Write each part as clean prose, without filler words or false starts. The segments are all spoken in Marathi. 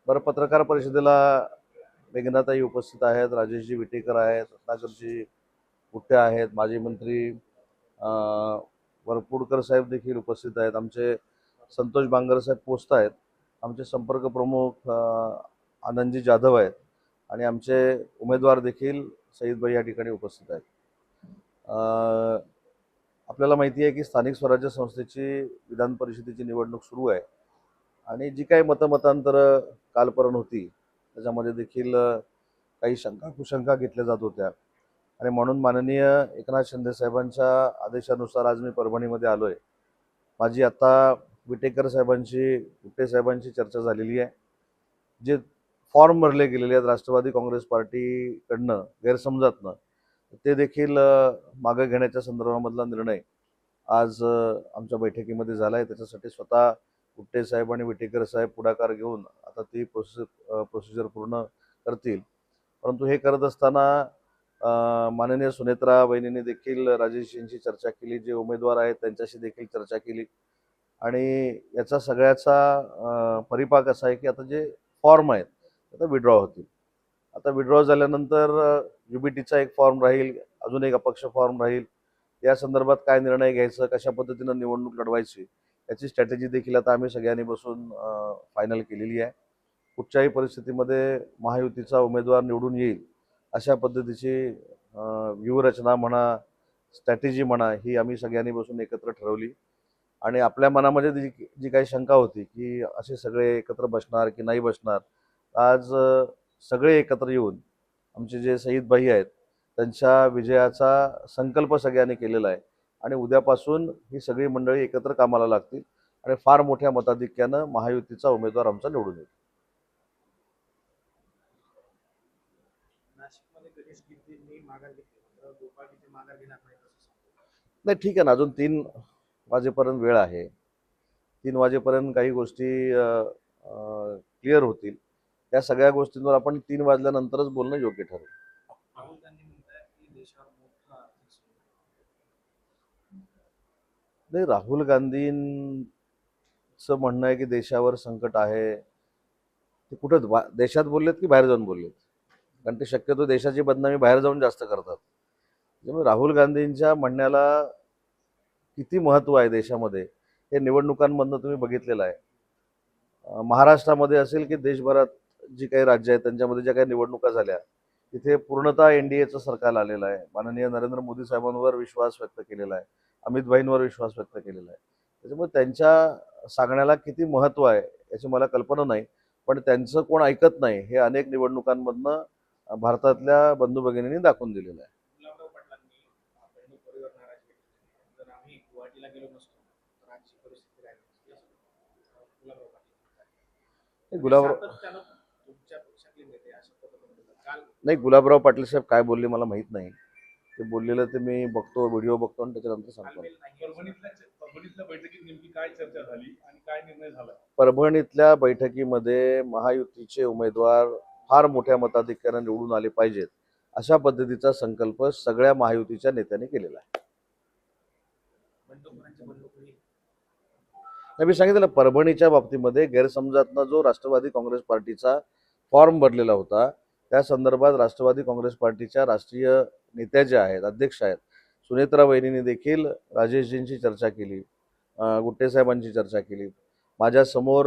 बरं, पत्रकार परिषदेला मेघनाताई उपस्थित आहेत, राजेशजी विटेकर आहेत, रत्नाकरजी गुट्टे आहेत, माजी मंत्री वरपुडकर साहेब देखील उपस्थित आहेत, आमचे संतोष बांगर साहेब पोस्ट आहेत, आमचे संपर्क प्रमुख आनंदजी जाधव आहेत आणि आमचे उमेदवार देखील सईदभाई या ठिकाणी उपस्थित आहेत. आपल्याला माहिती आहे की स्थानिक स्वराज्य संस्थेची विधान परिषदेची निवडणूक सुरू आहे आणि जी काही मतांतरं कालपर्यंत होती त्याच्यामध्ये देखील काही शंका कुशंका घेतल्या जात होत्या आणि म्हणून माननीय एकनाथ शिंदे साहेबांच्या आदेशानुसार आज मी परभणीमध्ये आलो आहे. माझी आता विटेकर साहेबांची गुट्टे साहेबांची चर्चा झालेली आहे. जे फॉर्म भरले गेलेले आहेत राष्ट्रवादी काँग्रेस पार्टीकडनं गैरसमजातनं, ते देखील मागे घेण्याच्या संदर्भामधला निर्णय आज आमच्या बैठकीमध्ये झाला आहे. त्याच्यासाठी स्वतः गुट्टे साहेब आणि विटेकर साहेब पुढाकार घेऊन आता ती प्रोसिजर पूर्ण करतील. परंतु हे करत असताना माननीय सुनेत्रा बहिणींनी देखील राजेशजींची चर्चा केली, जे उमेदवार आहेत त्यांच्याशी देखील चर्चा केली आणि याचा सगळ्याचा परिपाक असा आहे की आता जे फॉर्म आहेत आता विड्रॉ होतील. आता विड्रॉ झाल्यानंतर युबीटीचा एक फॉर्म राहील, अजून एक अपक्ष फॉर्म राहील. या संदर्भात काय निर्णय घ्यायचं, कशा पद्धतीनं निवडणूक लढवायची याची स्ट्रॅटेजी देखील आता आम्ही सगळ्यांनी बसून फायनल केलेली आहे. कुठच्याही परिस्थितीमध्ये महायुतीचा उमेदवार निवडून येईल अशा पद्धतीची व्यूहरचना म्हणा, स्ट्रॅटेजी म्हणा, ही आम्ही सगळ्यांनी बसून एकत्र ठरवली आणि आपल्या मनामध्ये जी काही शंका होती की असे सगळे एकत्र बसणार की नाही बसणार, आज सगळे एकत्र येऊन आमचे जे सईदभाई आहेत त्यांच्या विजयाचा संकल्प सगळ्यांनी केलेला आहे आणि उद्यापासून ही सगळी मंडळी एकत्र कामाला लागतील आणि फार मोठ्या मताधिक्यानं महायुतीचा उमेदवार आमचा निवडून येईल. नाही, ठीक आहे ना, अजून 3 वाजेपर्यंत वेळ आहे. 3 वाजेपर्यंत काही गोष्टी क्लिअर होतील. त्या सगळ्या गोष्टींवर आपण 3 वाजल्यानंतरच बोलणं योग्य ठरेल. नाही, राहुल गांधींचं म्हणणं आहे की देशावर संकट आहे. ते कुठं देशात बोललेत की बाहेर जाऊन बोललेत? कारण ते शक्यतो देशाची बदनामी बाहेर जाऊन जास्त करतात. त्यामुळे राहुल गांधींच्या म्हणण्याला किती महत्त्व आहे देशामध्ये हे निवडणुकांमधनं तुम्ही बघितलेलं आहे. महाराष्ट्रामध्ये असेल की देशभरात जी काही राज्य आहेत त्यांच्यामध्ये ज्या काही निवडणुका झाल्या तिथे पूर्णतः NDAचं सरकार आलेलं आहे. माननीय नरेंद्र मोदी साहेबांवर विश्वास व्यक्त केलेला आहे, अमित भाईंवर विश्वास व्यक्त केलेला आहे. त्याच्यामुळे त्यांच्या सांगण्याला किती महत्त्व आहे याची मला कल्पना नाही, पण त्यांचं कोण ऐकत नाही हे अनेक निवडणुकांमधनं भारतातल्या बंधू भगिनींनी दाखवून दिलेलं आहे. गुलाबराव पाटील साहेब काय बोलले मला माहित नाही. ते बोललेलं ते मी बघतो, व्हिडिओ बघतो आणि त्याच्यानंतर सांगतो. परभणीतल्या बैठकीमध्ये महायुतीचे उमेदवार फार मोठ्या मताधिक्याने निवडून आले पाहिजेत अशा पद्धतीचा संकल्प सगळ्या महायुतीच्या नेत्यांनी केलेला आहे. मी सांगितलं, परभणीच्या बाबतीमध्ये गैरसमजातनं जो राष्ट्रवादी काँग्रेस पार्टीचा फॉर्म भरलेला होता त्या संदर्भात राष्ट्रवादी काँग्रेस पार्टीच्या राष्ट्रीय नेत्या ज्या आहेत, अध्यक्ष आहेत, सुनेत्रा वहिनींनी देखील राजेशजींची चर्चा केली, गुट्टे साहेबांची चर्चा केली. माझ्यासमोर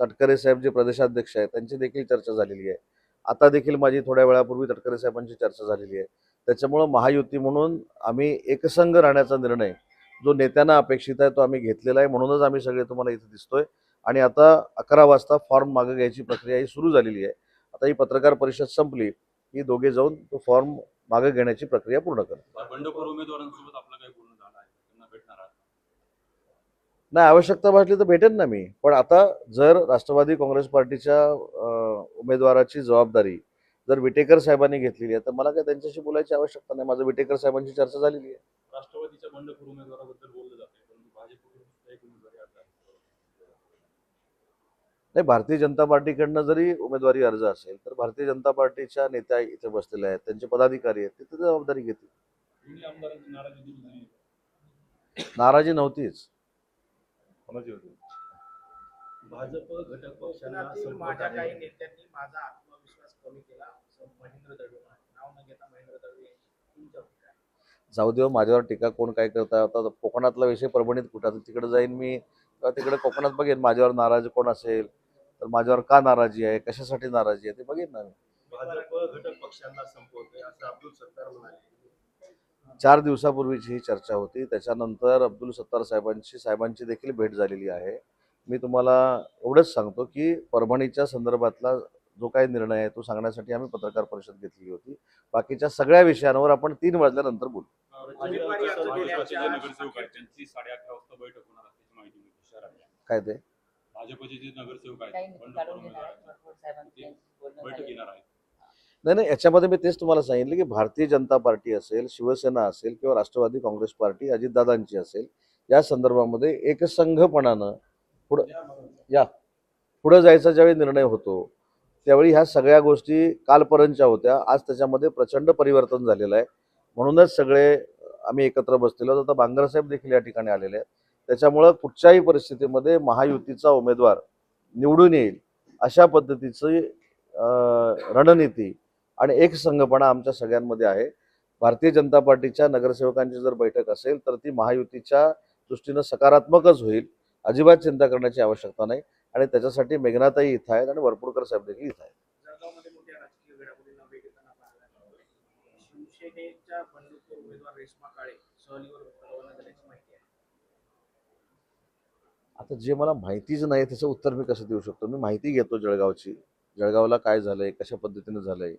तटकरे साहेब जे प्रदेशाध्यक्ष आहेत त्यांची देखील चर्चा झालेली आहे. आता देखील माझी थोड्या वेळापूर्वी तटकरे साहेबांची चर्चा झालेली आहे. त्याच्यामुळं महायुती म्हणून आम्ही एकसंघ राहण्याचा निर्णय जो नेत्यांना अपेक्षित आहे तो आम्ही घेतलेला आहे. म्हणूनच आम्ही सगळे तुम्हाला इथे दिसतोय आणि आता 11 वाजता फॉर्म मागे घ्यायची प्रक्रिया ही सुरू झालेली आहे. आता ही पत्रकार परिषद संपली की दोघे जाऊन तो फॉर्म मागे घेण्याची प्रक्रिया पूर्ण करतात. बंडखोर उमेदवारांसोबत आपलं काही बोलणं झालं आहे, त्यांना भेटणार आहात? नाही, आवश्यकता भासली तर भेटेन ना मी. पण आता जर राष्ट्रवादी काँग्रेस पार्टीच्या उमेदवाराची जबाबदारी जर विटेकर साहेबांनी घेतलेली आहे तर मला काय त्यांच्याशी बोलायची आवश्यकता नाही. माझं विटेकर साहेबांची चर्चा झालेली आहे. राष्ट्रवादीच्या बंडखोर उमेदवाराबद्दल बोललं जाते, परंतु भाजपकडून एक उमेदवारी अर्ज आहे. नाही, भारतीय जनता पार्टीकडनं जरी उमेदवारी अर्ज असेल तर भारतीय जनता पार्टीच्या नेत्या इथे बसलेल्या आहेत, त्यांचे पदाधिकारी आहेत, ते जबाबदारी घेतील. दोन्ही आमदारांची नाराजी दूर झाली? नाराजी नव्हतीच. कोणाची होती? भाजप घटक पक्षांना कोकणातील संपर्क माझ्या आहे. काही नेत्यांनी माझा आत्मविश्वास कमी केला असं महेंद्र दळवे म्हणाले. नाव न घेता महेंद्र दळवे यांची तुमच्या टीका. जाऊ देव, माझ्यावर टीका कोण काय करता. आता कोकणातला विषय परभणीत कुठं, तिकडे जाईन मी किंवा तिकडे कोकणात बघेन माझ्यावर नाराज कोण असेल, तर माझ्यावर का नाराजी आहे, कशासाठी नाराजी आहे ते बघेन ना मी. भाजप घटक पक्षांना संपवतोय असं अब्दुल सत्तार म्हणाले. 4 दिवसापूर्वीची ही चर्चा होती. त्याच्यानंतर अब्दुल सत्तार साहेबांची देखील भेट झालेली आहे. मी तुम्हाला एवढंच सांगतो की परभणीच्या संदर्भातला जो काही निर्णय आहे तो सांगण्यासाठी आम्ही पत्रकार परिषद घेतली होती. बाकीच्या सगळ्या विषयांवर आपण 3 वाजल्यानंतर बोलू. उमेदवारी अर्ज भाजपचे देण्याच्या जे नगरसेवक आहेत त्यांची 11:30 वाजता बैठक होणार असल्याची माहिती मिळते शहरातल्या. काय ते भाजपचे जे नगरसेवक आहेत काही बंडखोर काढून उमेदवार घेणार आहेत, भरपूर साहेबांची बोलणं बैठक झालंय. घेणार आहेत. नाही, याच्यामध्ये मी तेच तुम्हाला सांगितलं की भारतीय जनता पार्टी असेल, शिवसेना असेल किंवा राष्ट्रवादी काँग्रेस पार्टी अजितदादांची असेल, या संदर्भामध्ये एकसंघपणानं पुढे जायचा ज्यावेळी निर्णय होतो त्यावेळी ह्या सगळ्या गोष्टी कालपर्यंतच्या होत्या. आज त्याच्यामध्ये प्रचंड परिवर्तन झालेलं आहे. म्हणूनच सगळे आम्ही एकत्र बसलेलो आहोत. आता बांगरसाहेब देखील या ठिकाणी आलेले आहेत. त्याच्यामुळं कुठच्याही परिस्थितीमध्ये महायुतीचा उमेदवार निवडून येईल अशा पद्धतीची रणनीती आणि एकसंघपणा आमच्या सगळ्यांमध्ये आहे. भारतीय जनता पार्टीच्या नगरसेवकांची जर बैठक असेल तर ती महायुतीच्या दृष्टीनं सकारात्मकच होईल. अजिबात चिंता करण्याची आवश्यकता नाही. आणि त्याच्यासाठी मेघनाताई इथं आहेत आणि वरपुडकर साहेब देखील इथं आहेत. जळगावमध्ये मोठ्या राजकीय घडामोडींना वेग येताना पाहायला मिळाला. शिवसेनेच्या बंडखोर उमेदवार रेश्मा काळे सहलीवर रवाना झाल्याची माहिती आहे. आता जे मला माहितीच नाही त्याचं उत्तर मी कसं देऊ शकतो. मी माहिती घेतो जळगावची. जळगावला काय झालंय, कशा पद्धतीने झालंय,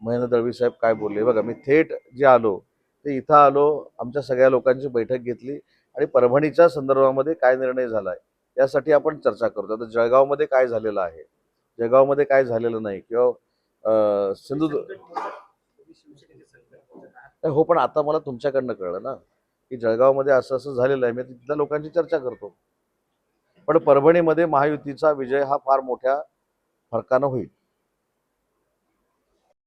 महेंद्र दळवी साहेब काय बोलले. बघा, मी थेट जे आलो ते इथं आलो, आमच्या सगळ्या लोकांची बैठक घेतली आणि परभणीच्या संदर्भामध्ये काय निर्णय झालाय यासाठी आपण चर्चा करतो. आता जळगावमध्ये काय झालेलं आहे, जळगावमध्ये काय झालेलं नाही किंवा सिंधुदुर्ग. तुम्ही शिवसेनेचे संकट आहात. हो, पण आता मला तुमच्याकडनं कळलं ना की जळगावमध्ये असं असं झालेलं आहे. मी तिथल्या लोकांची चर्चा करतो. पण परभणीमध्ये महायुतीचा विजय हा फार मोठ्या फरकानं होईल.